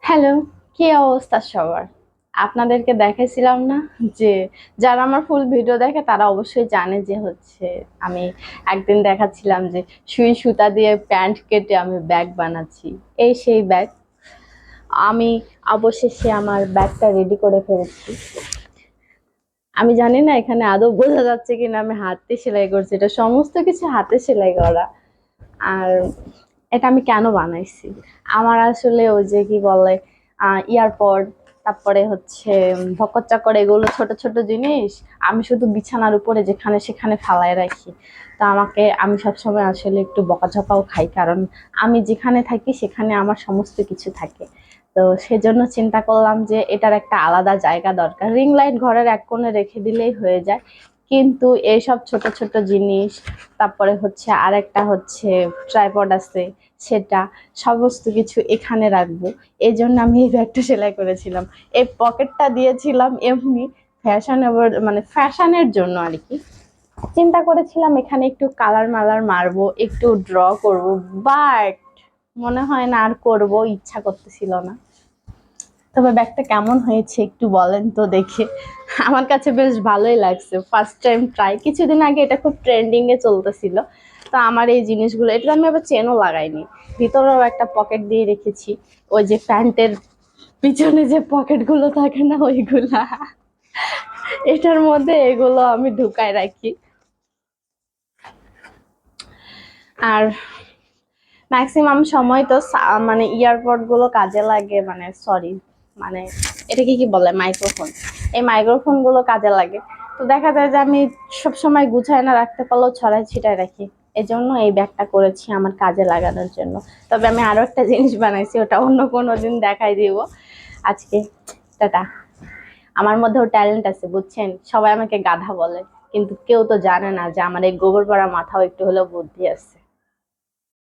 Hello, কি অবস্থা সবার? আপনাদেরকে দেখাইছিলাম না যে যারা আমার ফুল ভিডিও দেখে তারা অবশ্যই জানে যে আমি একদিন দেখাচ্ছিলাম যে সুই সুতা দিয়ে প্যান্ট কেটে আমি ব্যাগ বানাচ্ছি। এই সেই ব্যাগ। আমি অবশেষে আমার ব্যাগটা রেডি করে ফেলেছি। আমি জানি না এখানে আদৌ বোঝা যাচ্ছে কিনা আমি হাতে সেলাই করছি। এটা সমস্ত কিছু হাতে সেলাই করা। আর এটা আমি কেন বানাইছি, আমার আসলে ওই যে কি বলে ইয়ারপড, তারপরে ভকত চাকর, এগুলো ছোট ছোট জিনিস আমি শুধু বিছানার উপরে যেখানে সেখানে ফালায় রাখি। তো আমি সবসময় আসলে একটু বকাঝকাও খাই, কারণ আমি যেখানে থাকি সেখানে আমার সমস্ত কিছু থাকে। তো সেজন্য চিন্তা করলাম যে এটার একটা আলাদা জায়গা দরকার। রিং লাইট ঘরের এক কোণে রেখে দিলেই হয়ে যায়, কিন্তু এইসব ছোট ছোট জিনিস, তারপরে আরেকটা ট্রাইপড আছে, সেটা সমস্ত কিছু এখানে রাখবো। এই জন্য আমি এই ব্যাগটা সেলাই করেছিলাম। এই পকেটটা দিয়েছিলাম এমনি ফ্যাশনেবল, মানে ফ্যাশনের জন্য আর কি। চিন্তা করেছিলাম এখানে একটু কালার মালার মারবো, একটু ড্র করব, বাট মনে হয় না আর করব, ইচ্ছা করতেছিল না। তবে ব্যাগটা কেমন হয়েছে একটু বলেন তো দেখে। আমার কাছে বেশ ভালোই লাগছে, ফার্স্ট টাইম ট্রাই। কিছুদিন আগে এটা খুব ট্রেন্ডিং এ চলতেছিল। তো আমার এই জিনিসগুলো, এটা আমি আবার চেনও লাগাইনি, ভিতরেও একটা পকেট দিয়ে রেখেছি। ওই যে প্যান্টের পিছনে যে পকেট গুলো থাকে না, ওইগুলা এটার মধ্যে এগুলো আমি ঢুকায় রাখি। আর ম্যাক্সিমাম সময় তো মানে ইয়ারপড গুলো কাজে লাগে, মানে সরি, মানে এটাকে কি বলে, মাইক্রোফোন। এই মাইক্রোফোন গুলো কাজে লাগে। তো দেখা যায় যে আমি সব সময় গুছায় না রাখতে পারলেও ছড়াই ছিটায় রাখি। এজন্য এই ব্যাগটা করেছি আমার কাজে লাগানোর জন্য। তবে আমি আরো একটা জিনিস বানাইছি, ওটা অন্য কোনো দিন দেখাই দিব। আজকে টাটা। আমার মধ্যেও ট্যালেন্ট আছে বুঝছেন, সবাই আমাকে গাধা বলে, কিন্তু কেউ তো জানে না যে আমার এই গোবর পড়া মাথাও একটু হলেও বুদ্ধি আছে।